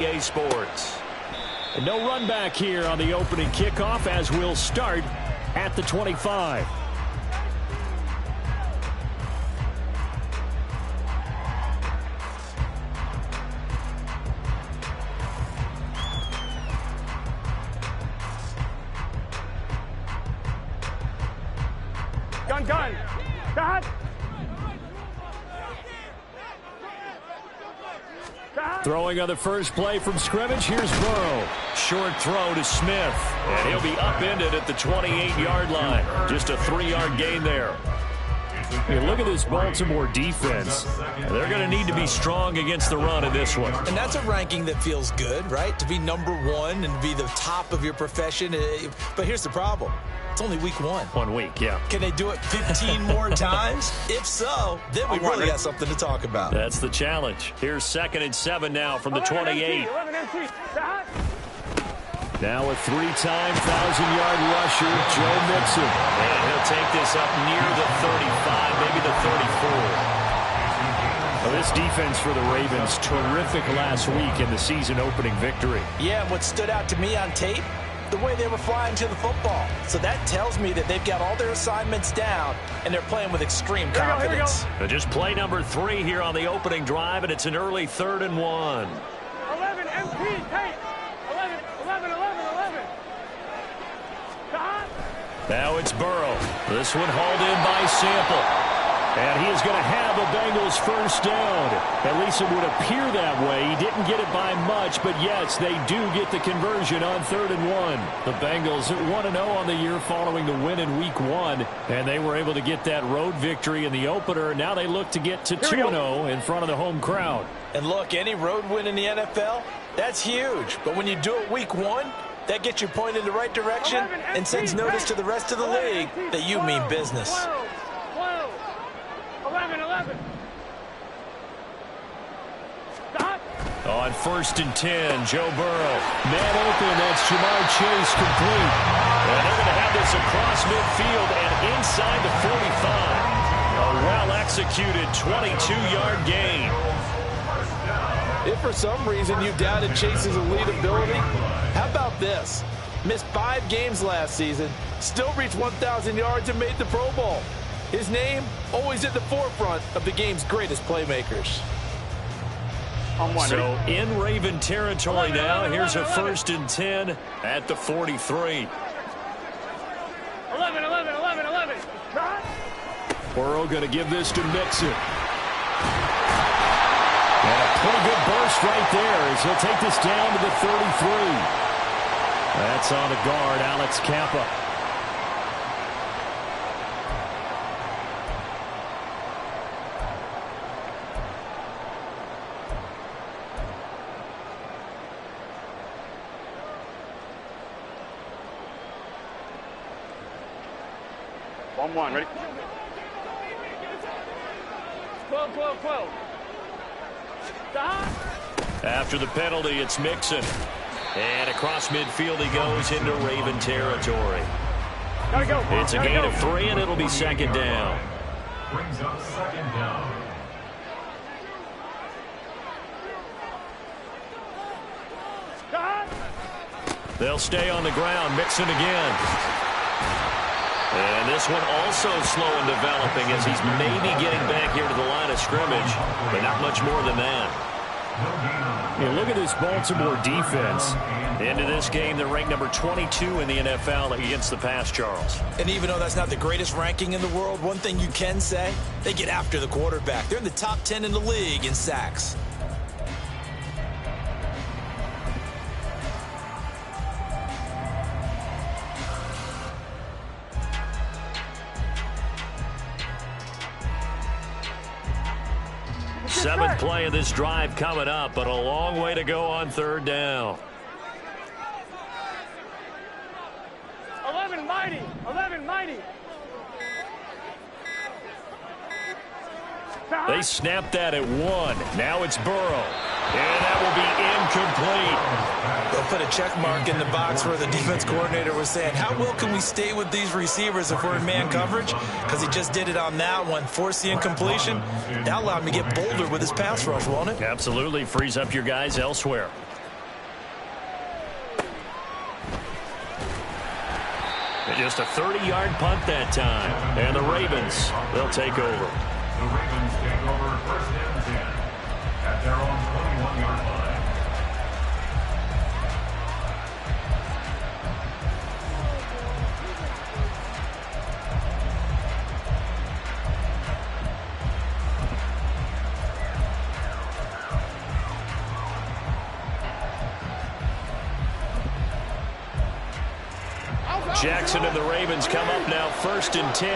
EA Sports. And no run back here on the opening kickoff as we'll start at the 25. Gun. Dad. Throwing on the first play from scrimmage. Here's Burrow. Short throw to Smith. And he'll be upended at the 28-yard line. Just a 3-yard gain there. Hey, look at this Baltimore defense. They're going to need to be strong against the run in this one. And that's a ranking that feels good, right? To be number one and be the top of your profession. But here's the problem. It's only week 1. 1 week, yeah. Can they do it 15 more times? If so, then we really got something to talk about. That's the challenge. Here's 2nd and 7 now from the 28. Now a 3-time 1,000-yard rusher, Joe Mixon. And he'll take this up near the 35, maybe the 34. Well, this defense for the Ravens, terrific last week in the season-opening victory. Yeah, and what stood out to me on tape, the way they were flying to the football. So that tells me that they've got all their assignments down, and they're playing with extreme confidence. Here we go. Just play number 3 here on the opening drive, and it's an early 3rd and 1. 11 MP, tape. 11. Now it's Burrow. This one hauled in by Sample. And he is going to have a Bengals first down. At least it would appear that way. He didn't get it by much, but yes, they do get the conversion on 3rd and 1. The Bengals 1-0 on the year following the win in week 1, and they were able to get that road victory in the opener. Now they look to get to 2-0 in front of the home crowd. And look, any road win in the NFL, that's huge. But when you do it week 1, that gets you pointed in the right direction and sends notice to the rest of the league that you mean business. 11. On 1st and 10, Joe Burrow. Man open, that's Jamar Chase complete. And they're going to have this across midfield and inside the 45. A well-executed 22-yard gain. If for some reason you doubted Chase's elite ability, how about this? Missed 5 games last season, still reached 1,000 yards and made the Pro Bowl. His name always at the forefront of the game's greatest playmakers. So in Raven territory now, here's a 1st and 10 at the 43. 11. Burrow going to give this to Mixon. And a pretty good burst right there as he'll take this down to the 33. That's on the guard, Alex Kappa. One, ready? 12. After the penalty, it's Mixon. And across midfield he goes into Raven territory. Gotta go. It's a gain of 3, and it'll be 2nd down. Brings up 2nd down. They'll stay on the ground. Mixon again. And this one also slow in developing as he's maybe getting back here to the line of scrimmage, but not much more than that. Yeah, look at this Baltimore defense. Into this game, they're ranked number 22 in the NFL against the pass, Charles. And even though that's not the greatest ranking in the world, one thing you can say, they get after the quarterback. They're in the top 10 in the league in sacks. Seventh play of this drive coming up, but a long way to go on 3rd down. 11 mighty. They snapped that at 1. Now it's Burrow. And that will be incomplete. They'll put a check mark in the box where the defense coordinator was saying, how well can we stay with these receivers if we're in man coverage? Because he just did it on that one, forced the incompletion. That allowed him to get bolder with his pass rush, won't it? Absolutely. Frees up your guys elsewhere. Just a 30-yard punt that time. And the Ravens, they'll take over. The Ravens take over first and 10 at their own 21-yard line. Jackson and the Ravens come up now first and 10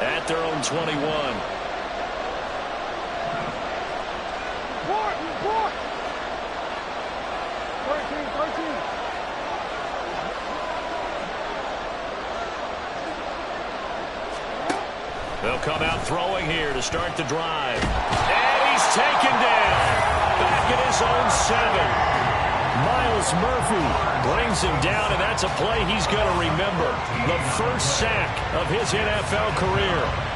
at their own 21. They'll come out throwing here to start the drive. And he's taken down. Back at his own 7. Miles Murphy brings him down, and that's a play he's going to remember. The first sack of his NFL career.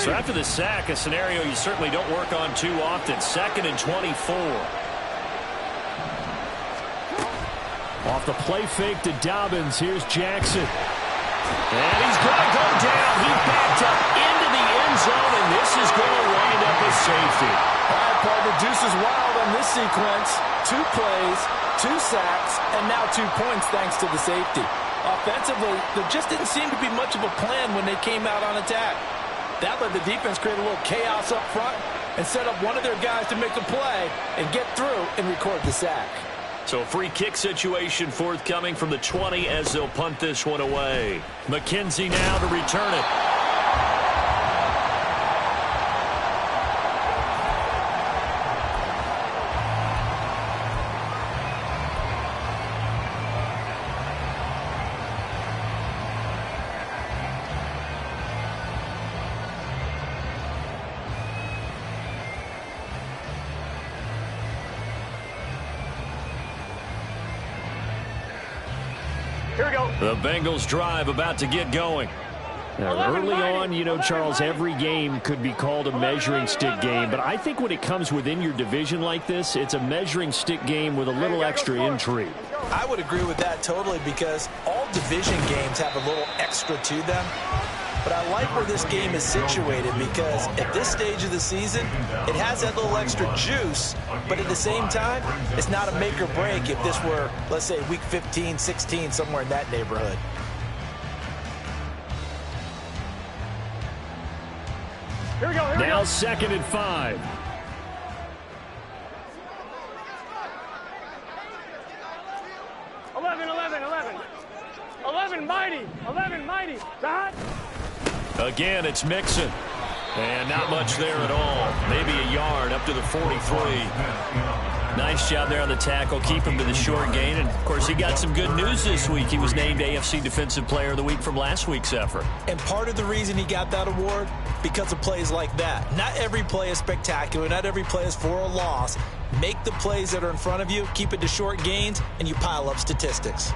So after the sack, a scenario you certainly don't work on too often. 2nd and 24. Off the play fake to Dobbins. Here's Jackson. And he's going to go down. He backed up into the end zone, and this is going to wind up a safety. All right, partner, deuce is wild on this sequence. 2 plays, 2 sacks, and now 2 points thanks to the safety. Offensively, there just didn't seem to be much of a plan when they came out on attack. That let the defense create a little chaos up front and set up one of their guys to make a play and get through and record the sack. So a free kick situation forthcoming from the 20 as they'll punt this one away. McKenzie now to return it. Here we go. The Bengals drive about to get going. Now, early on, you know, Charles, every game could be called a measuring stick game, but I think when it comes within your division like this, it's a measuring stick game with a little extra intrigue. I would agree with that totally because all division games have a little extra to them. But I like where this game is situated because at this stage of the season, it has that little extra juice, but at the same time, it's not a make or break if this were, let's say, week 15, 16, somewhere in that neighborhood. Here we go. Here we Now go. 2nd and 5. mighty. Shot. Again, it's Mixon. And not much there at all. Maybe a yard up to the 43. Nice job there on the tackle. Keep him to the short gain. And, of course, he got some good news this week. He was named AFC Defensive Player of the Week from last week's effort. And part of the reason he got that award, because of plays like that. Not every play is spectacular. Not every play is for a loss. Make the plays that are in front of you, keep it to short gains, and you pile up statistics.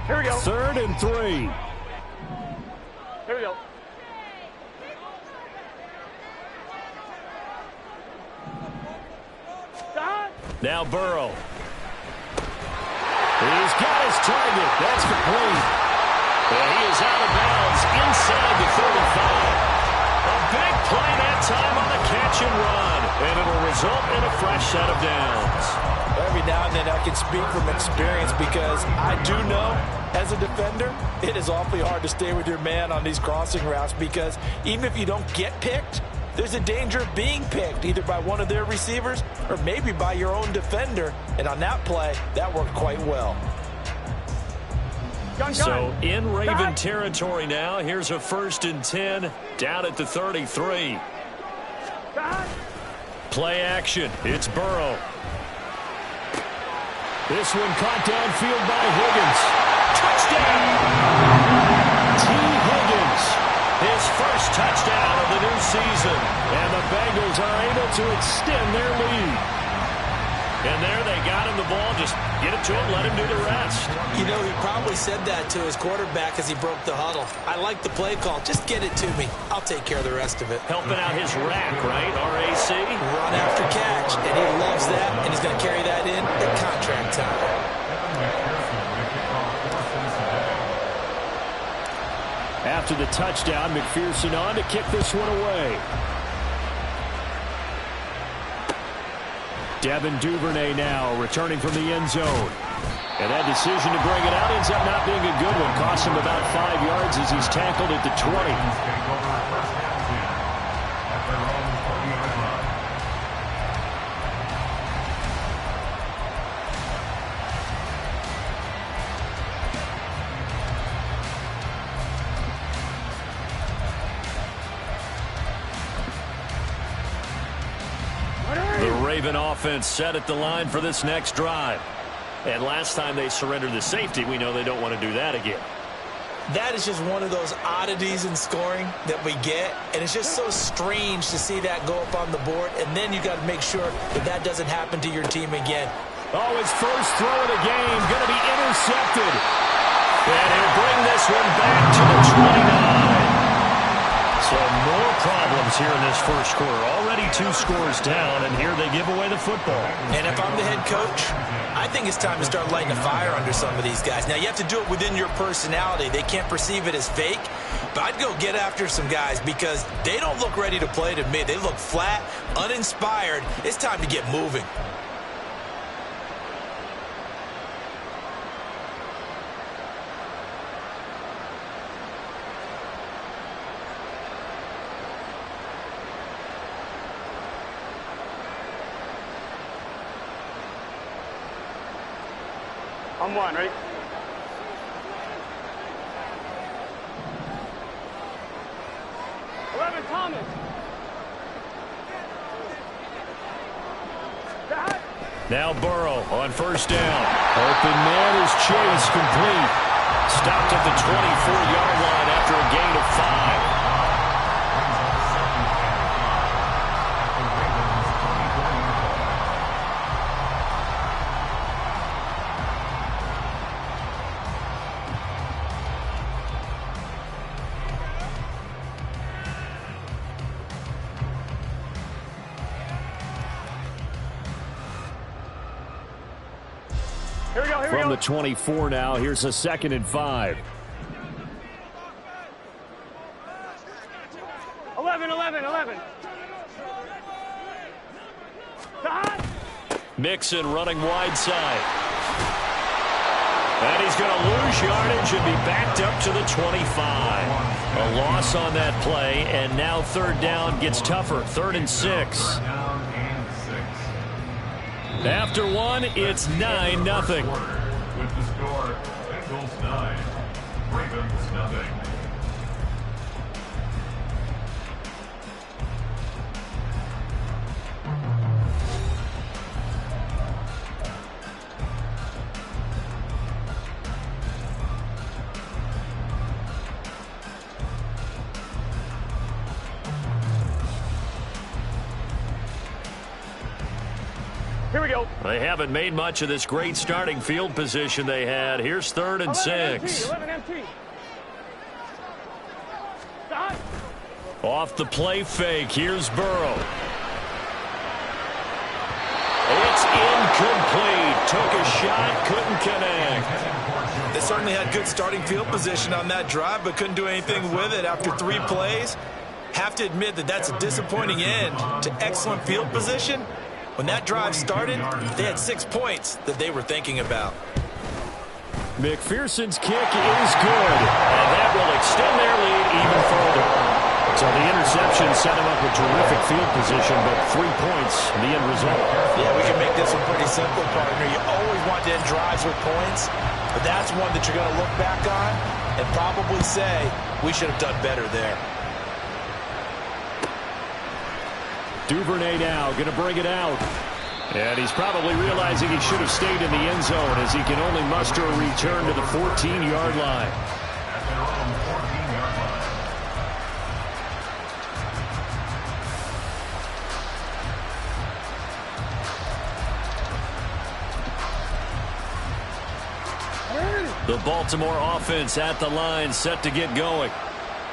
Here we go. 3rd and 3. Here we go. Now Burrow. He's got his target. That's complete. And he is out of bounds inside the 35. A big play that time on the catch and run. And it'll result in a fresh set of downs. Every now and then I can speak from experience because I do know as a defender, it is awfully hard to stay with your man on these crossing routes because even if you don't get picked, there's a danger of being picked either by one of their receivers or maybe by your own defender. And on that play, that worked quite well. So in Raven territory now, here's a 1st and 10 down at the 33. Play action. It's Burrow. This one caught downfield by Higgins. Touchdown! T. Higgins. His first touchdown of the new season. Bengals are able to extend their lead. And there they got him the ball. Just get it to him, let him do the rest. You know, he probably said that to his quarterback as he broke the huddle. I like the play call. Just get it to me. I'll take care of the rest of it. Helping out his rack, right? RAC? Run after catch. And he loves that, and he's going to carry that in at contract time. After the touchdown, McPherson on to kick this one away. Devin Duvernay now returning from the end zone. And that decision to bring it out ends up not being a good one. Cost him about 5 yards as he's tackled at the 20. Raven offense set at the line for this next drive. And last time they surrendered the safety, we know they don't want to do that again. That is just one of those oddities in scoring that we get, and it's just so strange to see that go up on the board, and then you got to make sure that that doesn't happen to your team again. Oh, his first throw of the game going to be intercepted. And he'll bring this one back to the 29. So more problems here in this first quarter. Already 2 scores down, and here they give away the football. And if I'm the head coach, I think it's time to start lighting a fire under some of these guys. Now, you have to do it within your personality. They can't perceive it as fake, but I'd go get after some guys because they don't look ready to play to me. They look flat, uninspired. It's time to get moving. I'm one, ready? Thomas. Now Burrow on first down. Open man is Chase, complete. Stopped at the 24-yard line after a gain of 5. From the 24 now, here's a 2nd and 5. 11. Mixon running wide side. And he's going to lose yardage and be backed up to the 25. A loss on that play, and now 3rd down gets tougher. 3rd and 6. After one, it's 9-0. With the score, Bengals 9, Ravens nothing. Here we go. They haven't made much of this great starting field position they had. Here's 3rd and 6. 11 MT. Stop. Off the play fake. Here's Burrow. It's incomplete. Took a shot, couldn't connect. They certainly had good starting field position on that drive, but couldn't do anything with it after 3 plays. Have to admit that that's a disappointing end to excellent field position. When that drive started, they had 6 points that they were thinking about. McPherson's kick is good, and that will extend their lead even further. So the interception set him up with terrific field position, but 3 points, the end result. Yeah, we can make this one pretty simple, partner. You always want to end drives with points, but that's one that you're going to look back on and probably say, we should have done better there. Duvernay now going to bring it out. And he's probably realizing he should have stayed in the end zone as he can only muster a return to the 14-yard line. At their own 14-yard line. The Baltimore offense at the line, set to get going.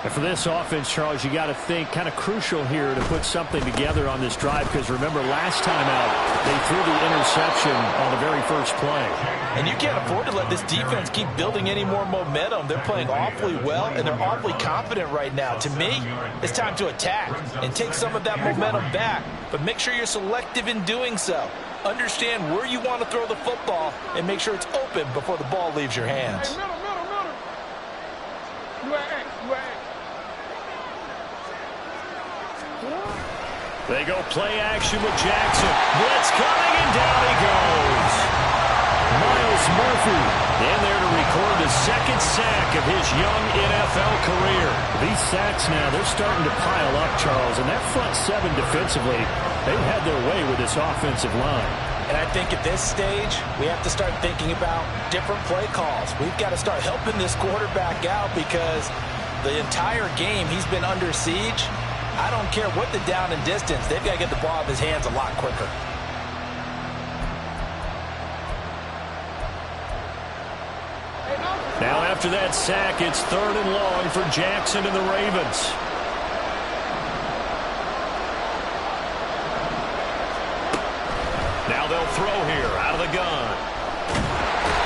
And for this offense, Charles, you got to think kind of crucial here to put something together on this drive, because remember last time out they threw the interception on the very first play. And you can't afford to let this defense keep building any more momentum. They're playing awfully well, and they're awfully confident right now. To me, it's time to attack and take some of that momentum back, but make sure you're selective in doing so. Understand where you want to throw the football and make sure it's open before the ball leaves your hands. They go play action with Jackson. Blitz coming, and down he goes. Miles Murphy in there to record the second sack of his young NFL career. These sacks now, they're starting to pile up, Charles, and that front seven defensively, they've had their way with this offensive line. And I think at this stage, we have to start thinking about different play calls. We've got to start helping this quarterback out, because the entire game he's been under siege. I don't care what the down and distance, they've got to get the ball out of his hands a lot quicker. Now after that sack, it's 3rd and long for Jackson and the Ravens. Now they'll throw here out of the gun.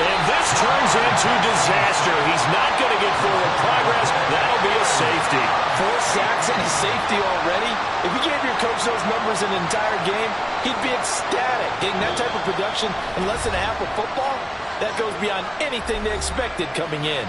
And this turns into disaster. He's not going to get forward progress. That'll be a safety. 4 sacks and a safety already. If you gave your coach those numbers in an entire game, he'd be ecstatic. Getting that type of production in less than a half of football, that goes beyond anything they expected coming in.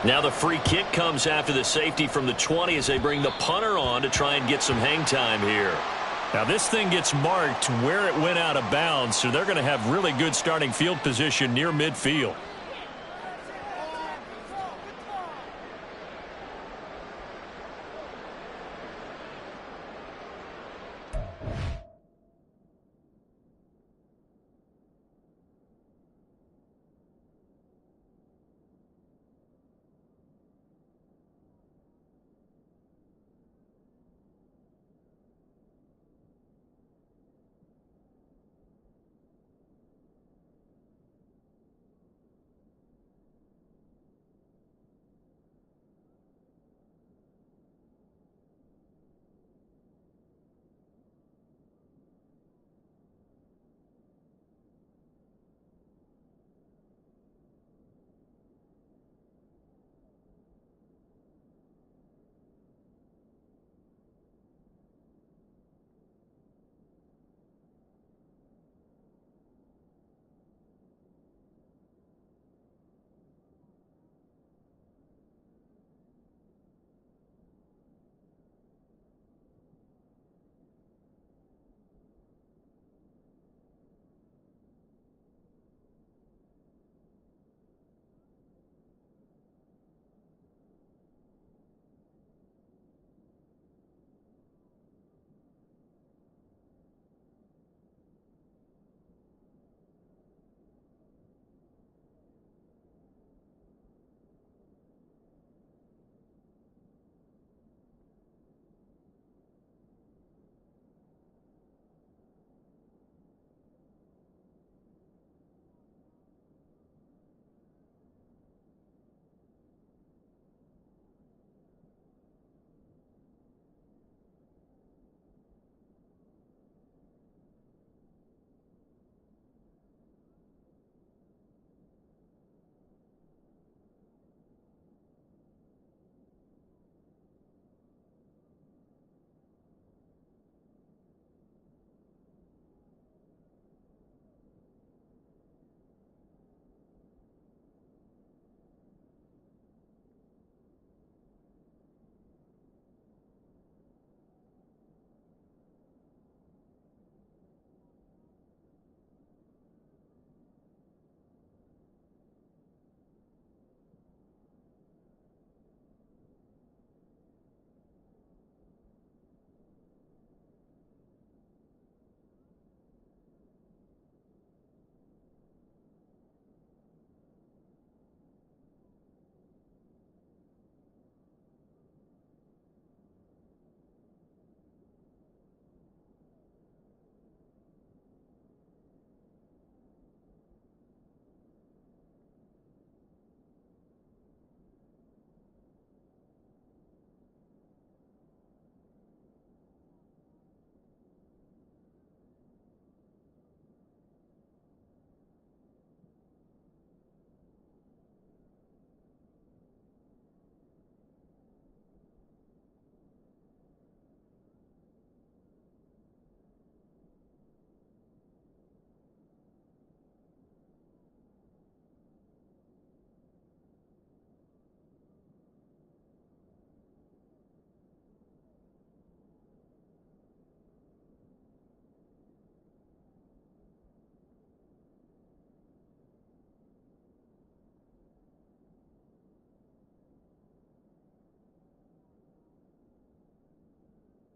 Now the free kick comes after the safety from the 20 as they bring the punter on to try and get some hang time here. Now this thing gets marked where it went out of bounds, so they're going to have really good starting field position near midfield.